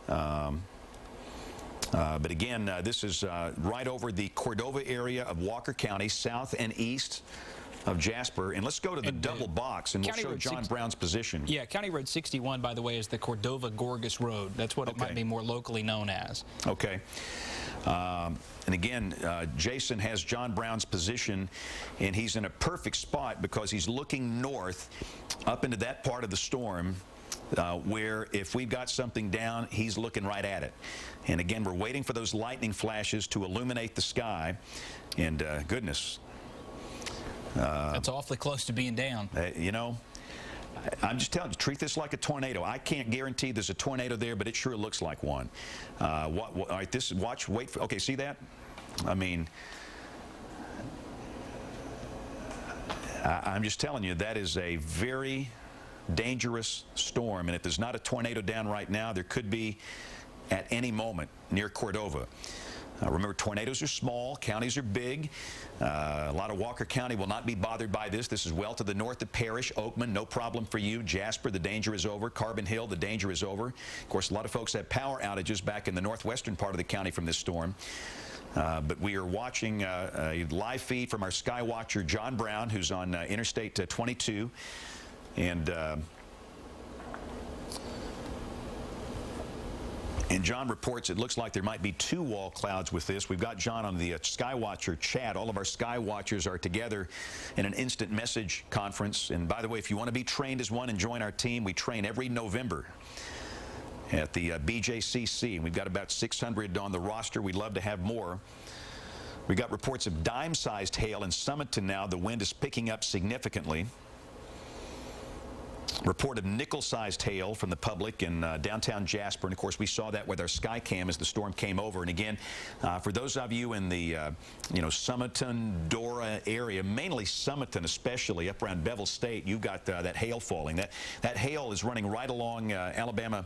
But again, this is right over the Cordova area of Walker County, south and east of Jasper. And let's go to the double box, and we'll show John Brown's position. Yeah, County Road 61, by the way, is the Cordova-Gorgas Road. That's what it might be more locally known as. Okay. And again, Jason has John Brown's position, and he's in a perfect spot because he's looking north up into that part of the storm where if we've got something down, he's looking right at it. And again, we're waiting for those lightning flashes to illuminate the sky. And goodness. That's awfully close to being down. You know, I'm just telling you, treat this like a tornado. I can't guarantee there's a tornado there, but it sure looks like one. All right, wait for, okay, see that? I mean, I'm just telling you, that is a very dangerous storm. And if there's not a tornado down right now, there could be at any moment near Cordova. Remember, tornadoes are small, counties are big. A lot of Walker County will not be bothered by this. This is well to the north of Parrish, Oakman, no problem for you. Jasper, the danger is over. Carbon Hill, the danger is over. Of course, a lot of folks have power outages back in the northwestern part of the county from this storm. But we are watching a live feed from our Skywatcher, John Brown, who's on Interstate 22. And John reports it looks like there might be 2 wall clouds with this. We've got John on the Skywatcher chat. All of our Skywatchers are together in an instant message conference. And by the way, if you want to be trained as one and join our team, we train every November at the BJCC. And we've got about 600 on the roster. We'd love to have more. We got reports of dime-sized hail in Summerton now. The wind is picking up significantly. Report of nickel-sized hail from the public in downtown Jasper. And, of course, we saw that with our Skycam as the storm came over. And, again, for those of you in the, Summerton, Dora area, mainly Summerton especially, up around Bevel State, you've got that hail falling. That hail is running right along Alabama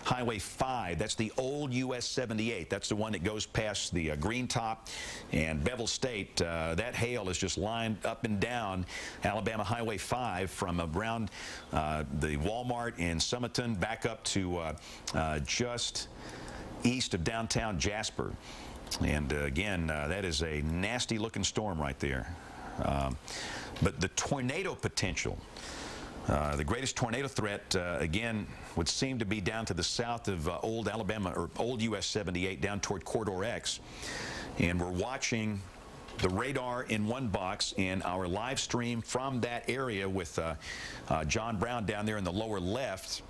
Highway 5. That's the old US 78. That's the one that goes past the Green Top and Bevel State. That hail is just lined up and down Alabama Highway 5 from around the Walmart in Summerton back up to just east of downtown Jasper. And again, that is a nasty looking storm right there. But the tornado potential, the greatest tornado threat, again, would seem to be down to the south of old Alabama, or old US 78, down toward Corridor X. And we're watching the radar in one box in our live stream from that area with John Brown down there in the lower left,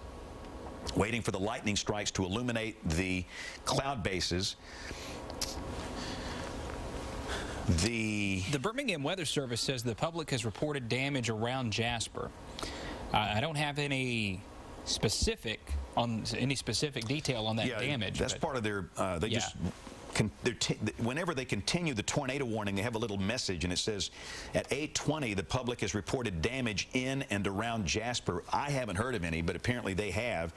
waiting for the lightning strikes to illuminate the cloud bases. The Birmingham Weather Service says the public has reported damage around Jasper. I don't have any specific detail on that damage. That's part of their, whenever they continue the tornado warning, they have a little message, and it says, at 8:20, the public has reported damage in and around Jasper. I haven't heard of any, but apparently they have.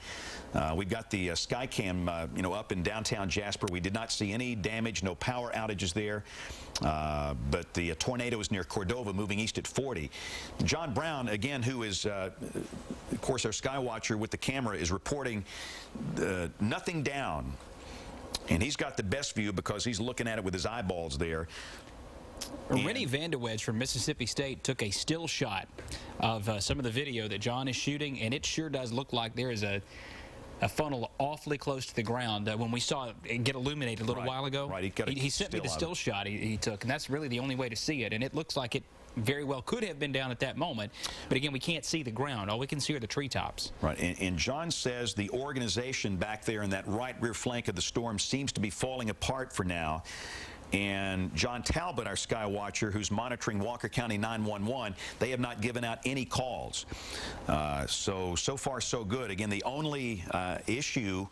We've got the Skycam, up in downtown Jasper. We did not see any damage, no power outages there. But the tornado is near Cordova, moving east at 40. John Brown, again, who is, of course, our Skywatcher with the camera, is reporting nothing down. And he's got the best view because he's looking at it with his eyeballs there. Rennie Vandewedge from Mississippi State took a still shot of some of the video that John is shooting, and it sure does look like there is a funnel awfully close to the ground. When we saw it get illuminated a little while ago, he sent me the still shot he took, and that's really the only way to see it. And it looks like it very well could have been down at that moment. But again, we can't see the ground. All we can see are the treetops. Right. And John says the organization back there in that right rear flank of the storm seems to be falling apart for now. And John Talbot, our Skywatcher, who's monitoring Walker County 911, they have not given out any calls. So far, so good. Again, the only issue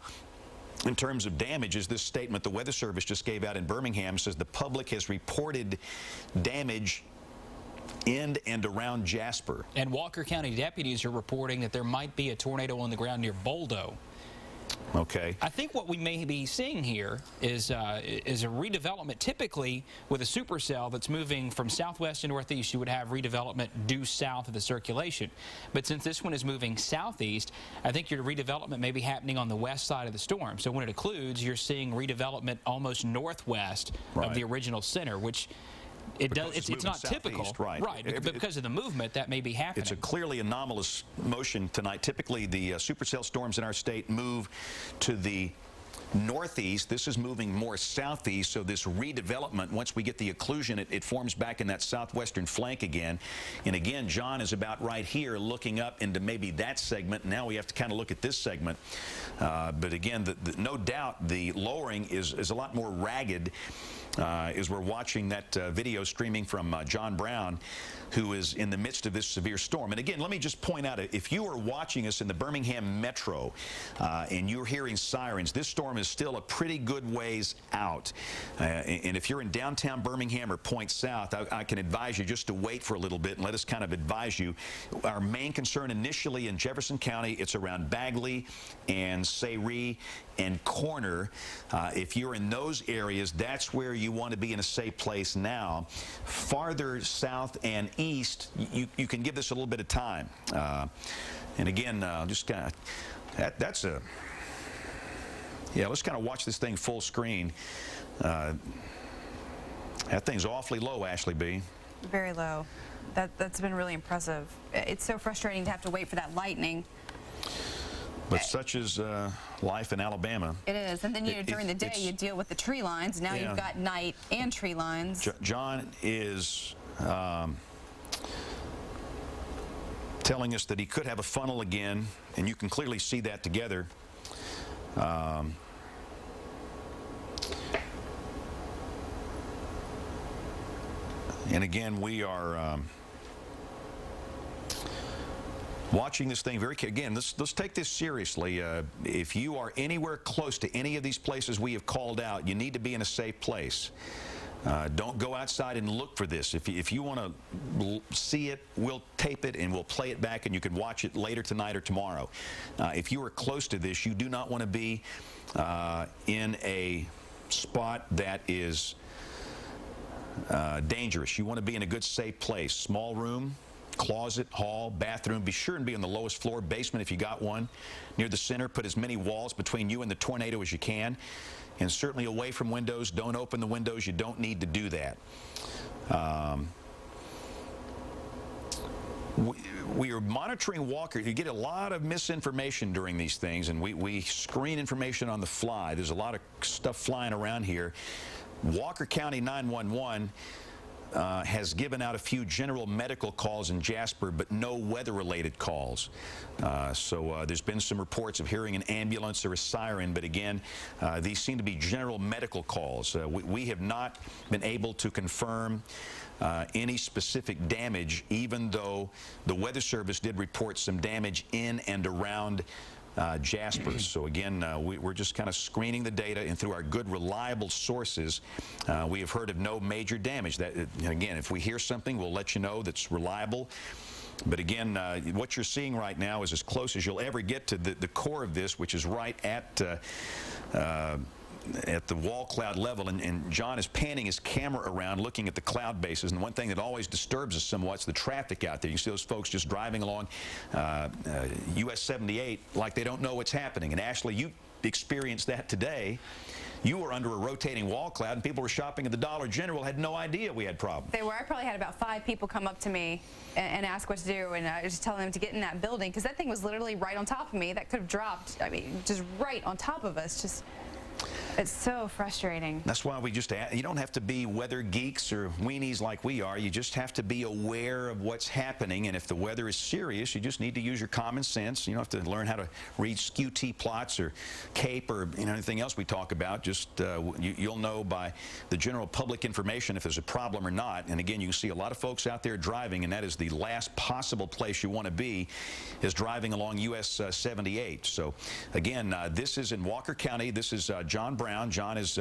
in terms of damage is this statement the Weather Service just gave out in Birmingham. It says the public has reported damage in and around Jasper. And Walker County deputies are reporting that there might be a tornado on the ground near Boldo. Okay. I think what we may be seeing here is a redevelopment. Typically, with a supercell that's moving from southwest to northeast, you would have redevelopment due south of the circulation. But since this one is moving southeast, I think your redevelopment may be happening on the west side of the storm. So when it occludes, you're seeing redevelopment almost northwest of the original center, which it's not typical, right? But because of the movement, that may be happening. It's a clearly anomalous motion tonight. Typically, the supercell storms in our state move to the northeast. This is moving more southeast, so this redevelopment, once we get the occlusion, it forms back in that southwestern flank again. And again, John is about right here looking up into maybe that segment. Now we have to kind of look at this segment. But again, no doubt the lowering is a lot more ragged as we're watching that video streaming from John Brown, who is in the midst of this severe storm. And again, let me just point out, if you are watching us in the Birmingham metro and you're hearing sirens, this storm is still a pretty good ways out. And if you're in downtown Birmingham or point south, I can advise you just to wait for a little bit and let us kind of advise you. Our main concern initially in Jefferson County, it's around Bagley and Sayre and Corner. If you're in those areas, that's where you want to be in a safe place now. Farther south and east, you can give this a little bit of time. And again, just kind of, that's a, yeah, let's kind of watch this thing full screen. That thing's awfully low, Ashley B. Very low. That's been really impressive. It's so frustrating to have to wait for that lightning. But such is life in Alabama. It is. And then, you know, during the day, you deal with the tree lines. Now you've got night and tree lines. John is telling us that he could have a funnel again, and you can clearly see that together. And again, we are watching this thing very carefully. Again, let's take this seriously. If you are anywhere close to any of these places we have called out, you need to be in a safe place. Don't go outside and look for this. If you want to see it, we'll tape it and we'll play it back, and you can watch it later tonight or tomorrow. If you are close to this, you do not want to be in a spot that is dangerous. You want to be in a good, safe place. Small room, closet, hall, bathroom. Be sure and be on the lowest floor, basement if you got one. Near the center, put as many walls between you and the tornado as you can. And certainly away from windows. Don't open the windows. You don't need to do that. We are monitoring Walker. You get a lot of misinformation during these things, and we screen information on the fly. There's a lot of stuff flying around here. Walker County 911 has given out a few general medical calls in Jasper, but no weather-related calls. So there's been some reports of hearing an ambulance or a siren, but again, these seem to be general medical calls. We have not been able to confirm any specific damage, even though the Weather Service did report some damage in and around Jasper. So again, we're just kind of screening the data, and through our good, reliable sources, we have heard of no major damage. That, again, if we hear something, we'll let you know that's reliable. But again, what you're seeing right now is as close as you'll ever get to the core of this, which is right at the wall cloud level, and John is panning his camera around looking at the cloud bases. And one thing that always disturbs us somewhat is the traffic out there. You see those folks just driving along US 78 like they don't know what's happening. And Ashley, you experienced that today. You were under a rotating wall cloud, and people were shopping at the Dollar General, had no idea we had problems. They were. I probably had about 5 people come up to me and ask what to do, and I was just telling them to get in that building, because that thing was literally right on top of me. That could have dropped, I mean, just right on top of us. Just, it's so frustrating. That's why we just, you don't have to be weather geeks or weenies like we are. You just have to be aware of what's happening. And if the weather is serious, you just need to use your common sense. You don't have to learn how to read skew-T plots or CAPE or anything else we talk about. Just you'll know by the general public information if there's a problem or not. And again, you can see a lot of folks out there driving, and that is the last possible place you want to be, is driving along US 78. So again, this is in Walker County. This is John Brown Brown. John is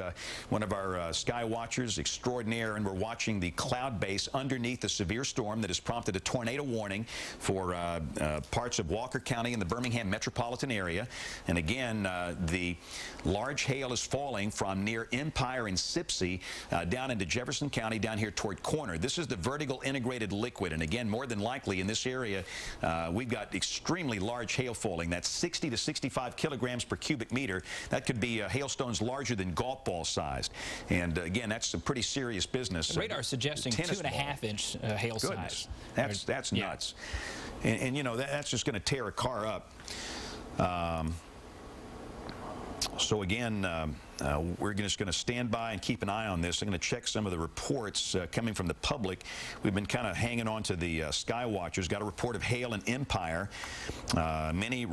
one of our sky watchers extraordinaire, and we're watching the cloud base underneath the severe storm that has prompted a tornado warning for parts of Walker County and the Birmingham metropolitan area. And again, the large hail is falling from near Empire and Sipsey down into Jefferson County, down here toward Corner. This is the vertical integrated liquid, and again, more than likely in this area, we've got extremely large hail falling. That's 60 to 65 kilograms per cubic meter. That could be hailstones larger than golf ball sized. And again, that's some pretty serious business. The radar suggesting 2.5-inch hail size. That's nuts. And you know, that's just going to tear a car up. So again, we're just going to stand by and keep an eye on this. I'm going to check some of the reports coming from the public. We've been kind of hanging on to the sky watchers. Got a report of hail in Empire. Many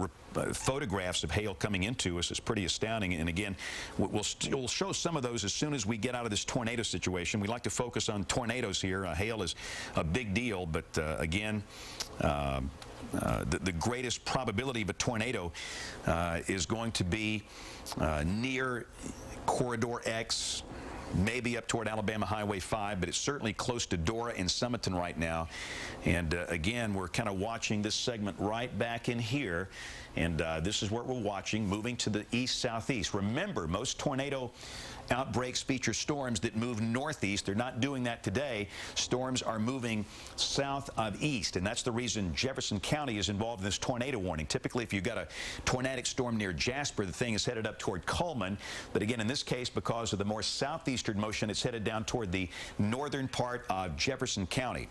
photographs of hail coming into us. Is pretty astounding. And again, we'll show some of those as soon as we get out of this tornado situation. We like to focus on tornadoes here. Hail is a big deal, but again, the greatest probability of a tornado is going to be near Corridor X, maybe up toward Alabama Highway 5, but it's certainly close to Dora and Sumiton right now. And again, we're kind of watching this segment right back in here, and this is what we're watching, moving to the east-southeast. Remember, most tornado outbreaks feature storms that move northeast. They're not doing that today. Storms are moving south of east, and that's the reason Jefferson County is involved in this tornado warning. Typically, if you've got a tornadic storm near Jasper, the thing is headed up toward Coleman. But again, in this case, because of the more southeastern motion, it's headed down toward the northern part of Jefferson County.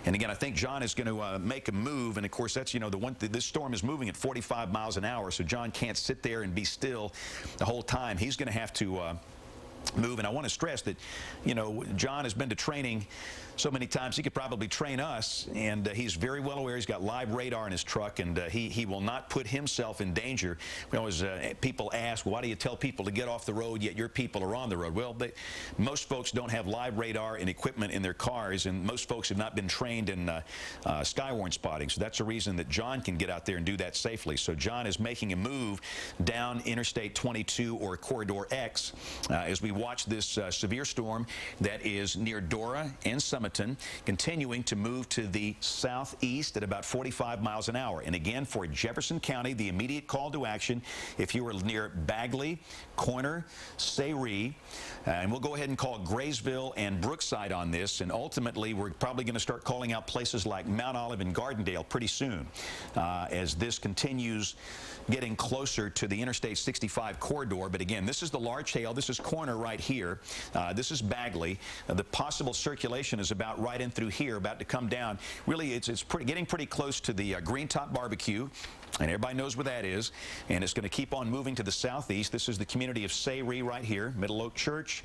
And again, I think John is going to make a move, and of course, that's, you know, this storm is moving at 45 miles an hour, so John can't sit there and be still the whole time. He's going to have to move. And I want to stress that, you know, John has been to training so many times he could probably train us, and he's very well aware. He's got live radar in his truck, and he will not put himself in danger. We always people ask, why do you tell people to get off the road yet your people are on the road? Well, most folks don't have live radar and equipment in their cars, and most folks have not been trained in Skywarn spotting. So that's a reason that John can get out there and do that safely. So John is making a move down Interstate 22 or Corridor X as we watch this severe storm that is near Dora and Sumiton, continuing to move to the southeast at about 45 miles an hour. And again, for Jefferson County, the immediate call to action, if you were near Bagley, Corner, Sayre, and we'll go ahead and call Graysville and Brookside on this, and ultimately we're probably going to start calling out places like Mount Olive and Gardendale pretty soon as this continues getting closer to the Interstate 65 corridor. But again, this is the large hail. This is Corner right here. This is Bagley. The possible circulation is about right in through here, about to come down. Really, it's getting pretty close to the Green Top Barbecue. And everybody knows where that is, and it's going to keep on moving to the southeast. This is the community of Sayre right here, Middle Oak Church,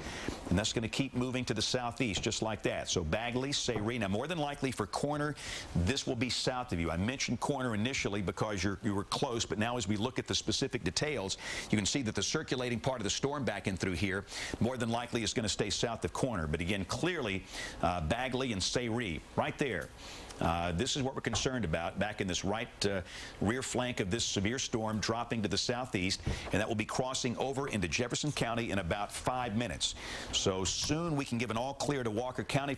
and that's going to keep moving to the southeast just like that. So Bagley, Sayre. Now, more than likely for Corner, this will be south of you. I mentioned Corner initially because you were close, but now as we look at the specific details, you can see that the circulating part of the storm back in through here more than likely is going to stay south of Corner. But again, clearly Bagley and Sayre right there. This is what we're concerned about back in this right rear flank of this severe storm dropping to the southeast, and that will be crossing over into Jefferson County in about 5 minutes. So soon we can give an all clear to Walker County from